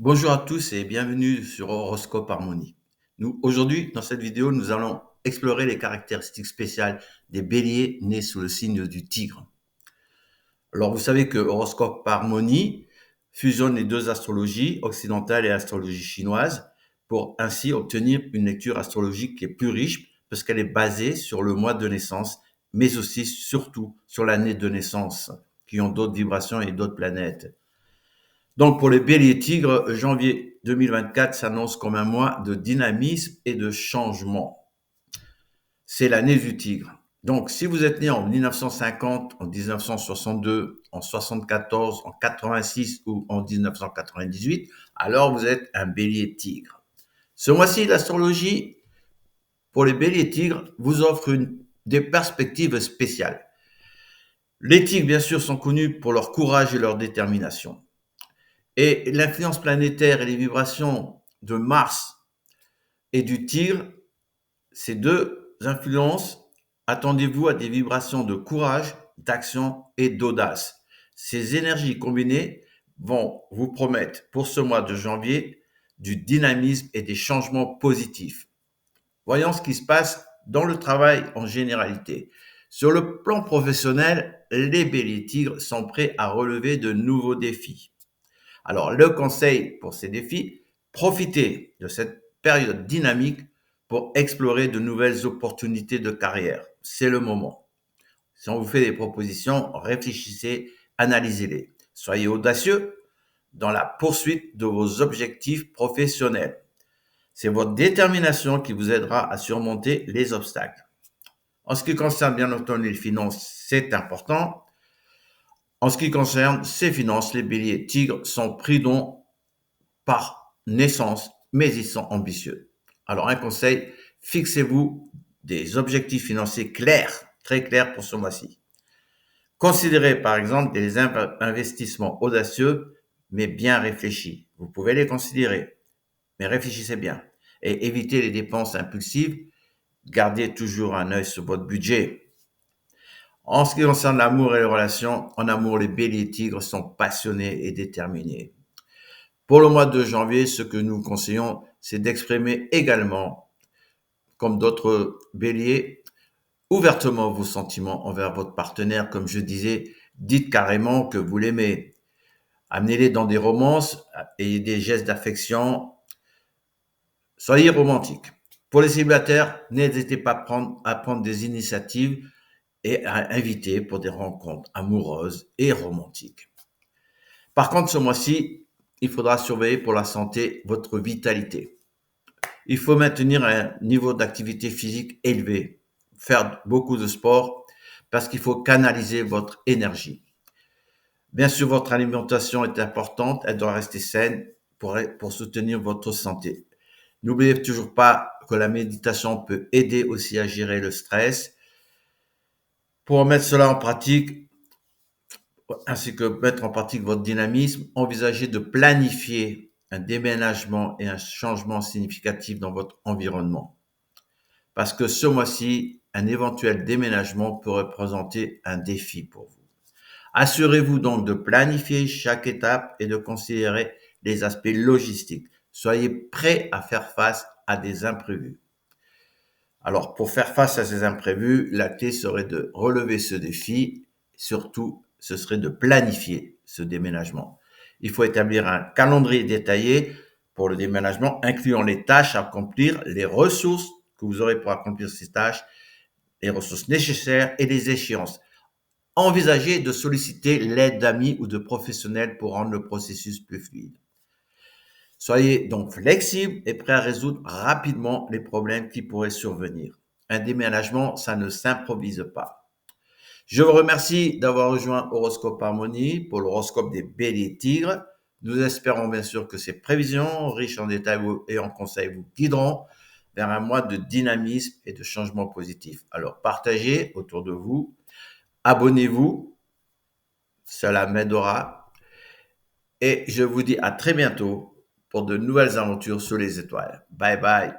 Bonjour à tous et bienvenue sur Horoscope Harmonie. Aujourd'hui, dans cette vidéo, nous allons explorer les caractéristiques spéciales des béliers nés sous le signe du tigre. Alors, vous savez que Horoscope Harmonie fusionne les deux astrologies, occidentale et astrologie chinoise, pour ainsi obtenir une lecture astrologique qui est plus riche parce qu'elle est basée sur le mois de naissance, mais aussi surtout sur l'année de naissance, qui ont d'autres vibrations et d'autres planètes. Donc pour les béliers tigres, janvier 2024 s'annonce comme un mois de dynamisme et de changement. C'est l'année du tigre. Donc si vous êtes né en 1950, en 1962, en 74, en 86 ou en 1998, alors vous êtes un bélier tigre. Ce mois-ci, l'astrologie pour les béliers tigres vous offre des perspectives spéciales. Les tigres, bien sûr, sont connus pour leur courage et leur détermination. Et l'influence planétaire et les vibrations de Mars et du Tigre, ces deux influences, attendez-vous à des vibrations de courage, d'action et d'audace. Ces énergies combinées vont vous promettre pour ce mois de janvier du dynamisme et des changements positifs. Voyons ce qui se passe dans le travail en généralité. Sur le plan professionnel, les béliers tigres sont prêts à relever de nouveaux défis. Alors, le conseil pour ces défis, profitez de cette période dynamique pour explorer de nouvelles opportunités de carrière. C'est le moment. Si on vous fait des propositions, réfléchissez, analysez-les. Soyez audacieux dans la poursuite de vos objectifs professionnels. C'est votre détermination qui vous aidera à surmonter les obstacles. En ce qui concerne bien entendu les finances, c'est important. En ce qui concerne ces finances, les béliers tigres sont prudents par naissance, mais ils sont ambitieux. Alors un conseil, fixez-vous des objectifs financiers clairs, très clairs pour ce mois-ci. Considérez par exemple des investissements audacieux, mais bien réfléchis. Vous pouvez les considérer, mais réfléchissez bien. Et évitez les dépenses impulsives. Gardez toujours un œil sur votre budget. En ce qui concerne l'amour et les relations, en amour, les béliers tigres sont passionnés et déterminés. Pour le mois de janvier, ce que nous conseillons, c'est d'exprimer également, comme d'autres béliers, ouvertement vos sentiments envers votre partenaire. Comme je disais, dites carrément que vous l'aimez. Amenez-les dans des romances et des gestes d'affection. Soyez romantiques. Pour les célibataires, n'hésitez pas à prendre des initiatives et à inviter pour des rencontres amoureuses et romantiques. Par contre, ce mois-ci, il faudra surveiller pour la santé votre vitalité. Il faut maintenir un niveau d'activité physique élevé, faire beaucoup de sport parce qu'il faut canaliser votre énergie. Bien sûr, votre alimentation est importante, elle doit rester saine pour soutenir votre santé. N'oubliez toujours pas que la méditation peut aider aussi à gérer le stress. Pour mettre cela en pratique, ainsi que mettre en pratique votre dynamisme, envisagez de planifier un déménagement et un changement significatif dans votre environnement. Parce que ce mois-ci, un éventuel déménagement peut représenter un défi pour vous. Assurez-vous donc de planifier chaque étape et de considérer les aspects logistiques. Soyez prêts à faire face à des imprévus. Alors, pour faire face à ces imprévus, la clé serait de relever ce défi. Surtout, ce serait de planifier ce déménagement. Il faut établir un calendrier détaillé pour le déménagement, incluant les tâches à accomplir, les ressources que vous aurez pour accomplir ces tâches, les ressources nécessaires et les échéances. Envisagez de solliciter l'aide d'amis ou de professionnels pour rendre le processus plus fluide. Soyez donc flexible et prêt à résoudre rapidement les problèmes qui pourraient survenir. Un déménagement, ça ne s'improvise pas. Je vous remercie d'avoir rejoint Horoscope Harmonie pour l'horoscope des béliers tigres. Nous espérons bien sûr que ces prévisions, riches en détails et en conseils, vous guideront vers un mois de dynamisme et de changement positif. Alors partagez autour de vous, abonnez-vous, cela m'aidera. Et je vous dis à très bientôt pour de nouvelles aventures sous les étoiles. Bye bye.